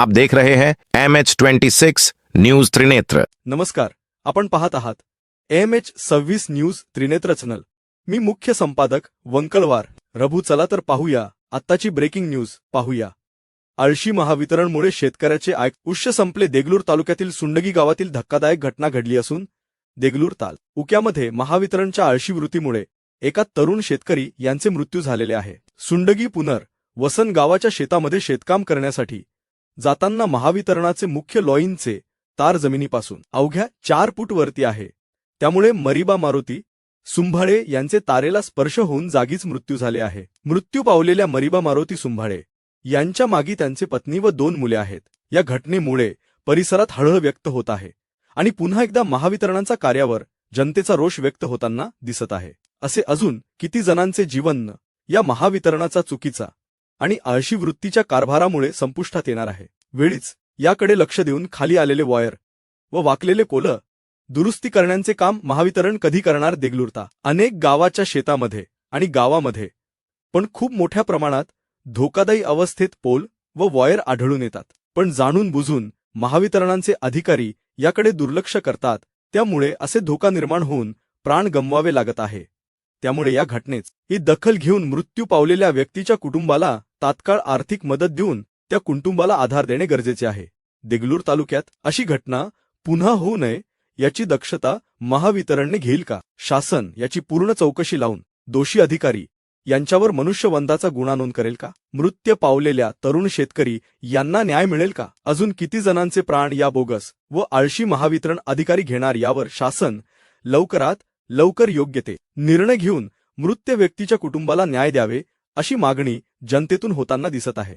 आप देख रहे हैं MH26 न्यूज त्रिनेत्र। नमस्कार, आपण पाहत आहात MH26 न्यूज त्रिनेत्र चॅनल। मी मुख्य संपादक वंकलवार रघु। चला तर पाहूया आत्ताची ब्रेकिंग न्यूज पाहूया। आळशी महावितरणमुळे शेतकऱ्याचे आयुष्य संपले। देगलूर तालुक्यातील सुंडगी गावातील धक्कादायक घटना घडली असून देगलूर तालुक्यामध्ये महावितरणच्या आळशी वृत्तीमुळे एका तरुण शेतकरी यांचे मृत्यू झालेले आहे। सुंडगी पुनर्वसन गावाच्या शेतामध्ये शेतकाम करण्यासाठी जाताना महावितरणाचे मुख्य लॉईनचे तार जमिनीपासून अवघ्या 4 फूट वरती आहे, त्यामुळे मरिबा मारुती सुंभाळे यांचे तारेला स्पर्श होऊन जागीच मृत्यू झाले आहे। मृत्यू पावलेल्या मरिबा मारुती सुंभाळे यांच्या मागे त्यांचे पत्नी व 2 मुले आहेत। या घटनेमुळे परिसरात हळहळ व्यक्त होत आहे आणि पुन्हा एकदा महावितरणाच्या कार्यावर जनतेचा रोष व्यक्त होताना दिसत आहे। असे अजून किती जणांचे जीवन या महावितरणाचा चुकीचा आणि आळशी वृत्तीच्या कारभारामुळे संपुष्टात येणार आहे। वेळीच याकडे लक्ष देऊन खाली आलेले वायर व वाकलेले पोल दुरुस्ती करण्याचे काम महावितरण कधी करणार? देगलूरता अनेक गावाच्या शेतामध्ये आणि गावामध्ये पण खूप मोठ्या प्रमाणात धोकादायी अवस्थेत पोल व वायर आढळून येतात, पण जाणून बुजून महावितरणाचे अधिकारी याकडे दुर्लक्ष करतात, त्यामुळे असे धोका निर्माण होऊन प्राण गमवावे लागत आहे। त्यामुळे या घटनेत ही दखल घेऊन मृत्यू पावलेल्या व्यक्तीच्या कुटुंबाला तात्काळ आर्थिक मदत देऊन त्या कुटुंबाला आधार देणे गरजेचे आहे। देगलूर तालुक्यात अशी घटना पुन्हा होऊ नये याची दक्षता महावितरणने घेईल का? शासन याची पूर्ण चौकशी लावून दोषी अधिकारी यांच्यावर मनुष्यवंधाचा गुन्हा नोंद करेल का? मृत्यू पावलेल्या तरुण शेतकरी यांना न्याय मिळेल का? अजून किती जणांचे प्राण या बोगस व आळशी महावितरण अधिकारी घेणार? यावर शासन लवकरात लवकर योग्य ते निर्णय घेऊन मृत्यू व्यक्तीच्या कुटुंबाला न्याय द्यावे अशी मागणी जनतेतून होताना दिसत आहे।